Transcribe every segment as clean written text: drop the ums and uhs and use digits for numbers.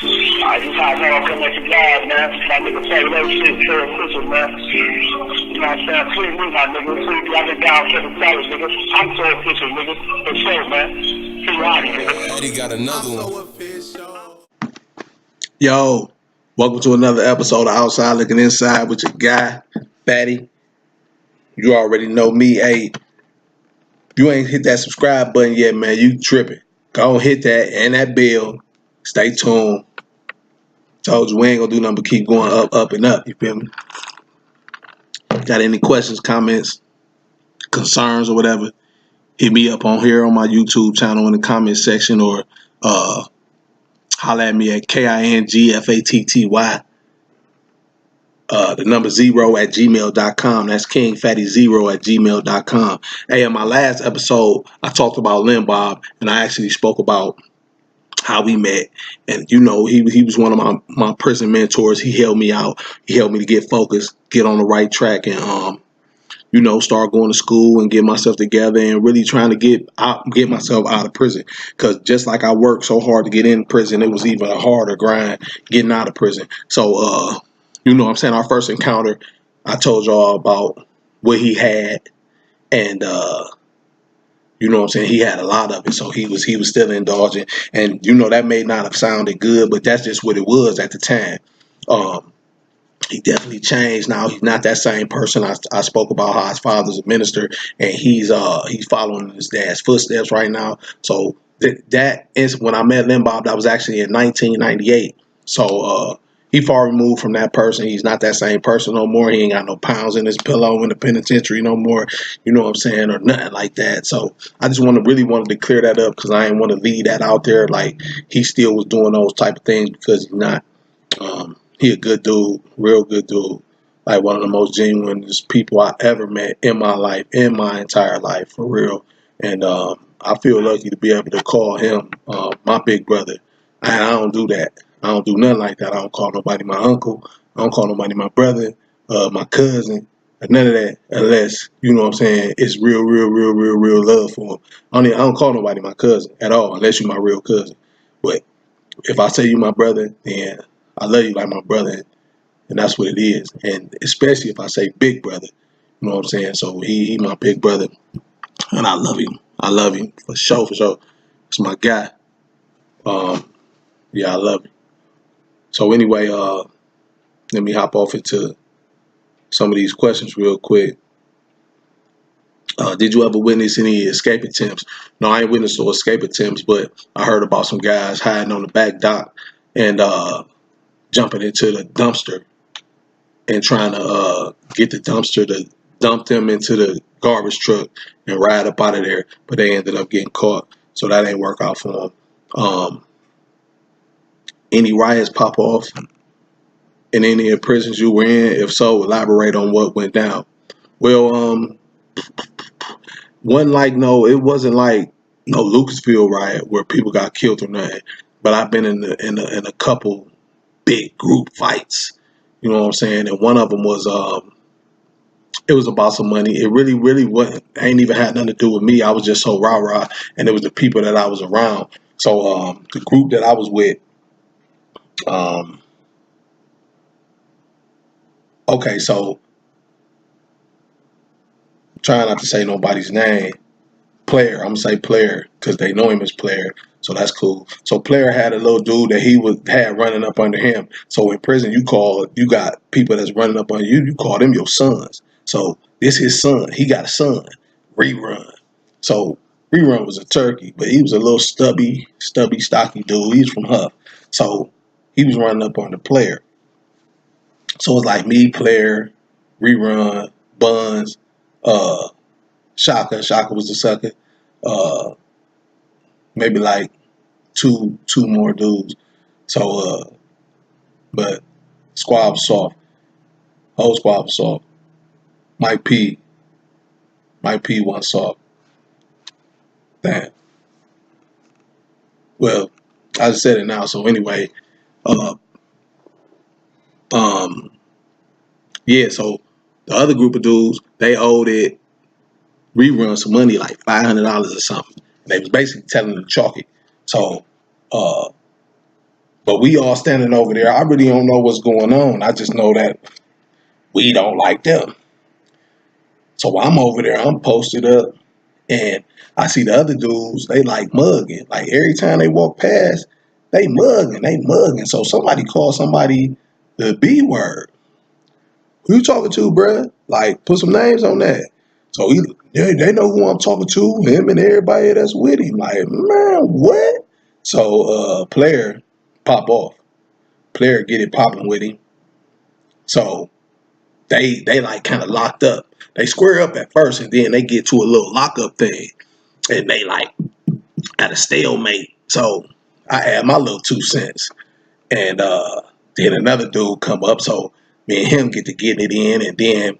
I just how I come at you live, man. My nigga say that shit, Terry Fisher, man. You know what I'm saying? Free me, my nigga. Free me. I've been down for the dollars, nigga. I'm so official, nigga. For sure, man. Free Roddy, nigga. Eddie got another one. Yo, welcome to another episode of Outside Looking Inside with your guy, Fatty. You already know me. Hey, you ain't hit that subscribe button yet, man. You tripping. Go hit that and that bell. Stay tuned. Told you we ain't gonna do nothing but keep going up, up, and up. You feel me? Got any questions, comments, concerns, or whatever? Hit me up on here on my YouTube channel in the comment section, or holla at me at KINGFATTY. The number 0 at gmail.com. That's KingFatty0 at gmail.com. Hey, in my last episode, I talked about Lynn Bob, and I actually spoke about how we met. And you know, he was one of my prison mentors. He helped me out. He helped me to get focused, get on the right track, and you know, start going to school and get myself together and really trying to get myself out of prison. Because just like I worked so hard to get in prison, it was even a harder grind getting out of prison. So, you know what I'm saying? Our first encounter, I told y'all about what he had, and you know what I'm saying? He had a lot of it, so he was still indulging. And you know, that may not have sounded good, but that's just what it was at the time. He definitely changed. Now he's not that same person. I spoke about how his father's a minister, and he's following his dad's footsteps right now. So that is when I met Lynn Bob. That was actually in 1998. So he far removed from that person. He's not that same person no more. He ain't got no pounds in his pillow in the penitentiary no more. You know what I'm saying, or nothing like that. So I just wanted to clear that up, because I didn't want to leave that out there like he still was doing those type of things, because he's not. He a good dude, real good dude. Like one of the most genuine people I ever met in my life, in my entire life, for real. And I feel lucky to be able to call him my big brother. I don't do that. I don't do nothing like that. I don't call nobody my uncle. I don't call nobody my brother, my cousin, or none of that, unless, you know what I'm saying, it's real love for him. I don't call nobody my cousin at all, unless you're my real cousin. But if I say you my brother, then I love you like my brother, and that's what it is. And especially if I say big brother, you know what I'm saying? So he my big brother, and I love him. I love him for sure, for sure. It's my guy. Yeah, I love him. So anyway, let me hop off into some of these questions real quick. Did you ever witness any escape attempts? No, I ain't witnessed no escape attempts, but I heard about some guys hiding on the back dock and jumping into the dumpster and trying to get the dumpster to dump them into the garbage truck and ride up out of there, but they ended up getting caught, so that ain't work out for them. Any riots pop off in any of the prisons you were in? If so, elaborate on what went down. Well, it wasn't like no Lucasville riot where people got killed or nothing, but I've been in a couple big group fights. You know what I'm saying? And one of them was it was about some money. It really wasn't. Ain't even had nothing to do with me. I was just so rah, and it was the people that I was around. So the group that I was with, okay, so trying not to say nobody's name. Player, I'm gonna say Player because they know him as Player, so that's cool. So Player had a little dude that had running up under him. So in prison, you got people that's running up under you. You call them your sons. So this his son. He got a son, Rerun. So Rerun was a turkey, but he was a little stubby, stocky dude. He's from Huff. So he was running up on the Player. So it's like me, Player, Rerun, Buns, Shaka. Shaka was the sucker. Maybe like two more dudes. So but squad was soft. Whole squad was soft. Mike P wasn't soft. Damn. Well, I just said it now. So anyway, uh, um, yeah. So the other group of dudes, they owed it Rerun some money, like $500 or something. And they was basically telling them to chalk it. So But we all standing over there. I really don't know what's going on. I just know that we don't like them. So I'm over there. I'm posted up. And I see the other dudes, they like mugging. Like every time they walk past, they mugging. So somebody called somebody the B word. Who you talking to, bruh? Like, put some names on that. So they know who I'm talking to, him and everybody that's with him. Like, man, what? So player pop off. Player get it popping with him. So they like kind of locked up. They square up at first and then they get to a little lockup thing. And they like at a stalemate. So I add my little 2 cents. And then another dude come up. So me and him get to getting it in. And then,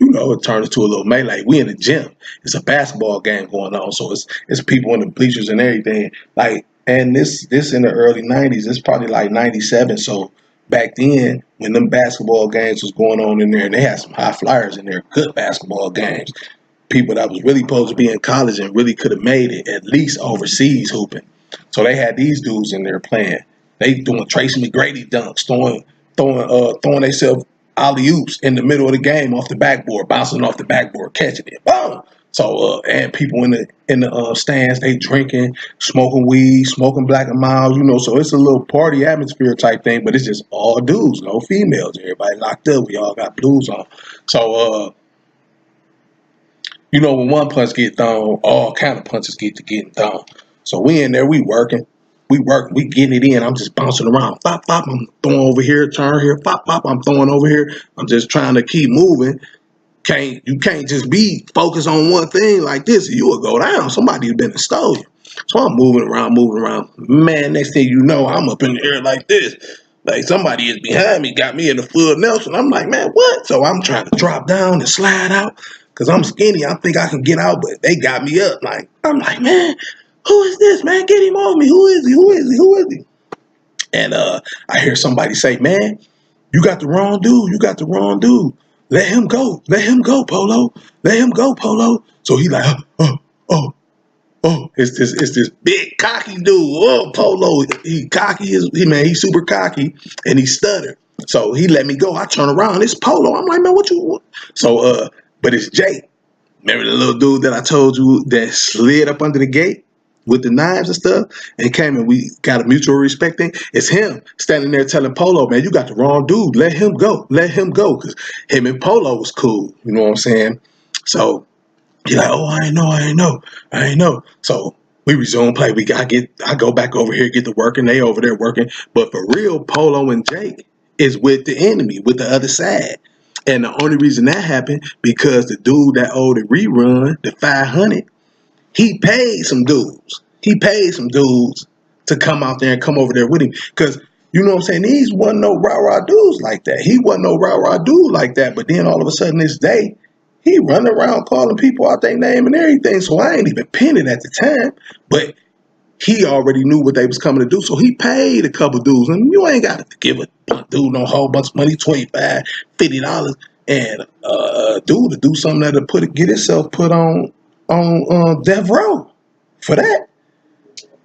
it turns into a little melee. We in the gym. It's a basketball game going on. So it's people in the bleachers and everything. Like, and this in the early 90s. It's probably like 97. So back then, when them basketball games was going on in there, and they had some high flyers in there, good basketball games. People that was really supposed to be in college and really could have made it, at least overseas hooping. So they had these dudes in there playing. They doing Tracy McGrady dunks, throwing themselves alley oops in the middle of the game off the backboard, bouncing off the backboard, catching it, boom. So and people in the stands, they drinking, smoking weed, smoking Black and Miles, So it's a little party atmosphere type thing, but it's just all dudes, no females. Everybody locked up. We all got blues on. So when one punch get thrown, all kind of punches get to getting thrown. So we in there, we working, we getting it in. I'm just bouncing around, pop, pop. I'm throwing over here, turn here, pop, pop. I'm throwing over here. I'm just trying to keep moving. You can't just be focused on one thing like this. You will go down. Somebody has been and stole you. So I'm moving around. Man, next thing you know, I'm up in the air like this. Like somebody is behind me, got me in the full Nelson. I'm like, man, what? So I'm trying to drop down and slide out. Because I'm skinny, I think I can get out, but they got me up. Like, I'm like, man, who is this, man? Get him on me. Who is he? And I hear somebody say, man, you got the wrong dude. Let him go, Polo. Let him go, Polo. So he like, oh. It's this big cocky dude. Oh, Polo. He cocky. He's super cocky, and he stuttered. So he let me go. I turn around. It's Polo. I'm like, man, what you? So but it's Jake. Remember the little dude that I told you that slid up under the gate with the knives and stuff and came and we got a mutual respect thing? It's him standing there telling Polo, man, you got the wrong dude. Let him go. Because him and Polo was cool. You know what I'm saying? So he's like, oh, I ain't know. So we resume play. I go back over here, get to working. They over there working. But for real, Polo and Jake is with the enemy, with the other side. And the only reason that happened because the dude that owed the rerun, the 500, he paid some dudes. To come out there and come over there with him. Because, you know what I'm saying, these wasn't no rah-rah dudes like that. He wasn't no rah-rah dude like that. But then all of a sudden this day, he running around calling people out their name and everything. So I ain't even pinned it at the time. But he already knew what they was coming to do. So he paid a couple dudes. And you ain't got to give a dude no whole bunch of money, $25, $50. And dude to do something that'll get himself put on death row for that.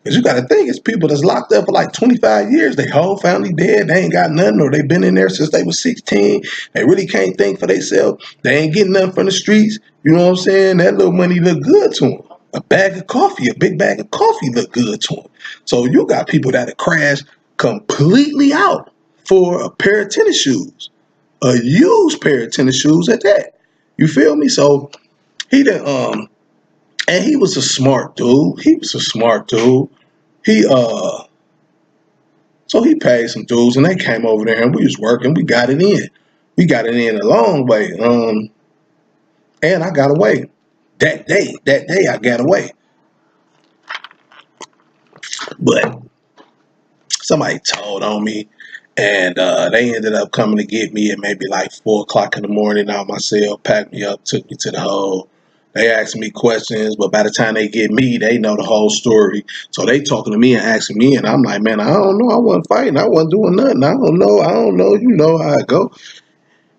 Because you got to think, it's people that's locked up for like 25 years. Their whole family dead. They ain't got nothing, or they been in there since they was 16. They really can't think for themselves. They ain't getting nothing from the streets. You know what I'm saying? That little money look good to them. A big bag of coffee look good to them. So you got people that'll crash completely out for a pair of tennis shoes. A used pair of tennis shoes at that. You feel me? So he done, and he was a smart dude. So he paid some dudes and they came over there and we was working. We got it in a long way. And I got away. That day I got away. But somebody told on me and they ended up coming to get me at maybe like 4 o'clock in the morning out my cell, packed me up, took me to the hole. They asked me questions, but by the time they get me, they know the whole story. So they talking to me and asking me, and I'm like, man, I don't know. I wasn't fighting. I wasn't doing nothing. I don't know. You know how it go.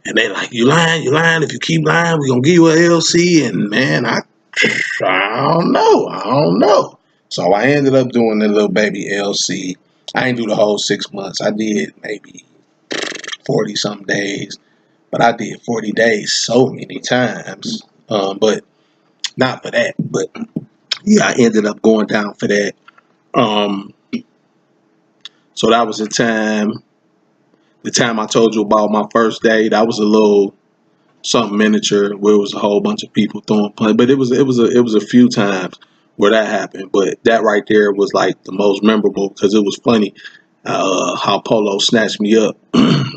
And they like, you lying. If you keep lying, we're going to give you an LC. And man, I don't know. So I ended up doing the little baby LC. I didn't do the whole 6 months. I did maybe 40 some days, but I did 40 days so many times. But not for that. But yeah, I ended up going down for that. Um, so that was the time. The time I told you about my first day, that was a little something miniature where it was a whole bunch of people throwing punch. But it was a few times where that happened. But that right there was like the most memorable because it was funny how Polo snatched me up.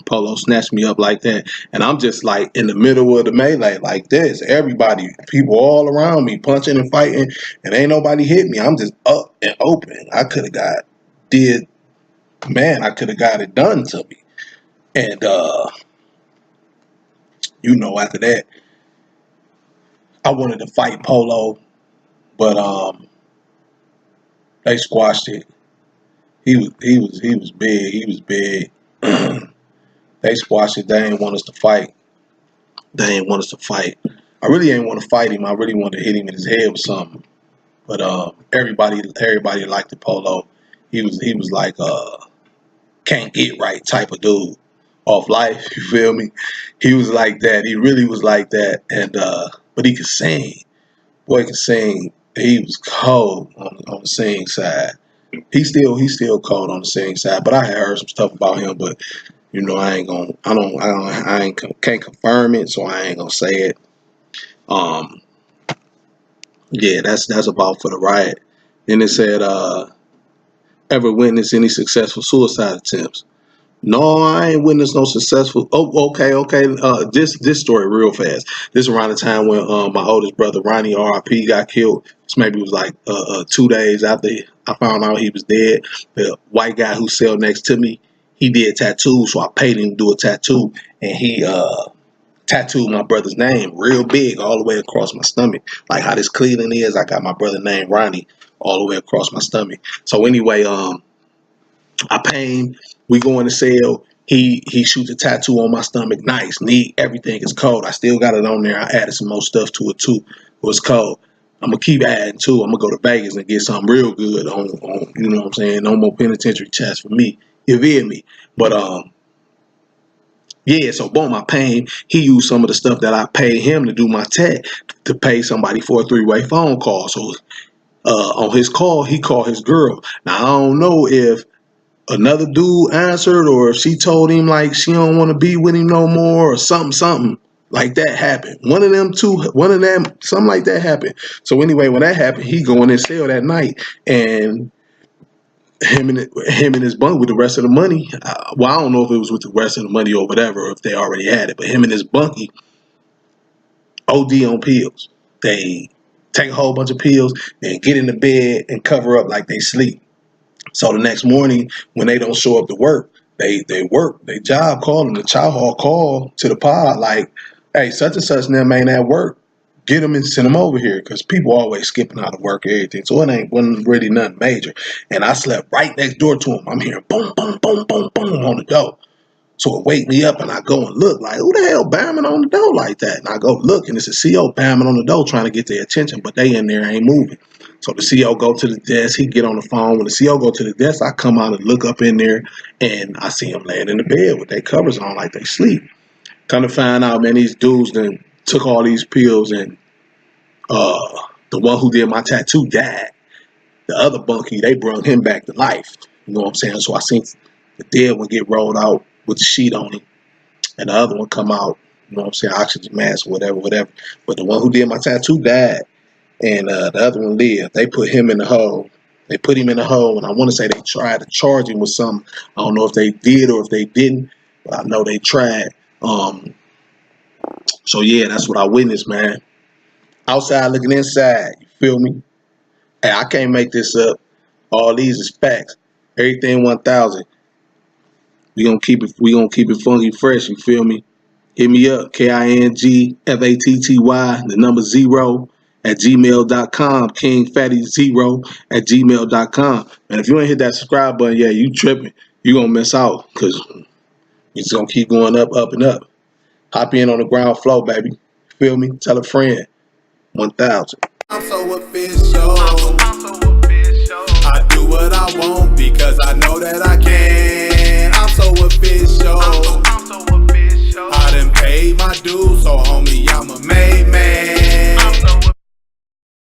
Polo snatched me up like that, and I'm just like in the middle of the melee like this. Everybody, people all around me punching and fighting, and ain't nobody hit me. I'm just up and open. I could have got did, man. I could have got it done to me, and after that, I wanted to fight Polo, but they squashed it. He was big. He was big. They squashed it. They didn't want us to fight. I really didn't want to fight him. I really wanted to hit him in his head with something. But everybody liked the Polo. He was like can't get right type of dude off life. You feel me? He was like that. He really was like that. And but he could sing. Boy could sing. He was cold on the singing side. He's still cold on the singing side. But I had heard some stuff about him. But can't confirm it, so I ain't gonna say it. Yeah, that's about for the riot. Then it said, ever witnessed any successful suicide attempts? No, I ain't witnessed no successful. Oh, okay. This story real fast. This around the time when my oldest brother Ronnie R.I.P. got killed. This maybe was like 2 days after I found out he was dead. The white guy who sailed next to me, he did tattoos, so I paid him to do a tattoo, and he tattooed my brother's name real big all the way across my stomach. Like how this Cleveland is, I got my brother's name Ronnie all the way across my stomach. So anyway, I pay him. We go in the cell. He shoots a tattoo on my stomach. Nice, neat. Everything is cold. I still got it on there. I added some more stuff to it too. It was cold. I'm gonna keep adding too. I'm gonna go to Vegas and get something real good on you know what I'm saying. No more penitentiary chats for me. You feel me? But yeah. So boom, I pay him. He used some of the stuff that I paid him to do my tat to pay somebody for a 3-way phone call. So on his call, he called his girl. Now I don't know if another dude answered or if she told him like she don't want to be with him no more or something like that happened. One of them, something like that happened. So anyway, when that happened, he go in his cell that night, and him and his bunk with the rest of the money. Well, I don't know if it was with the rest of the money or whatever, or if they already had it, but him and his bunkie OD on pills. They take a whole bunch of pills and get in the bed and cover up like they sleep. So the next morning, when they don't show up to work, they work. They job call them. The chow hall call to the pod like, hey, such and such them ain't at work. Get them and send them over here because people always skipping out of work and everything. So it wasn't really nothing major. And I slept right next door to him. I'm hearing boom, boom, boom, boom, boom on the door. So it wake me up and I go and look like, who the hell bamming on the door like that? And I go look and it's a CO bamming on the door trying to get their attention, but they in there ain't moving. So the CO go to the desk, he get on the phone. When the CO go to the desk, I come out and look up in there and I see him laying in the bed with their covers on like they sleep. Come to find out, man, these dudes then took all these pills and the one who did my tattoo died. The other bunkie, they brought him back to life. You know what I'm saying? So I seen the dead one get rolled out with the sheet on him, and the other one come out, you know what I'm saying, oxygen mask, whatever. But the one who did my tattoo died, and the other one lived. They put him in the hole. They put him in the hole, and I want to say they tried to charge him with something. I don't know if they did or if they didn't, but I know they tried. So yeah, that's what I witnessed, man. Outside looking inside, you feel me? Hey, I can't make this up. All these is facts. Everything 1000. We gonna keep it funky fresh, you feel me? Hit me up, KINGFATTY, the number 0 at gmail.com, KingFatty0 at gmail.com. And if you ain't hit that subscribe button, yeah, you tripping. You gonna miss out because we just gonna keep going up, up, and up. Hop in on the ground floor, baby. Feel me? Tell a friend. 1000. I'm so official. I do what I want because I know that I can. I'm so official. I done paid my dues, so homie, I'm a man.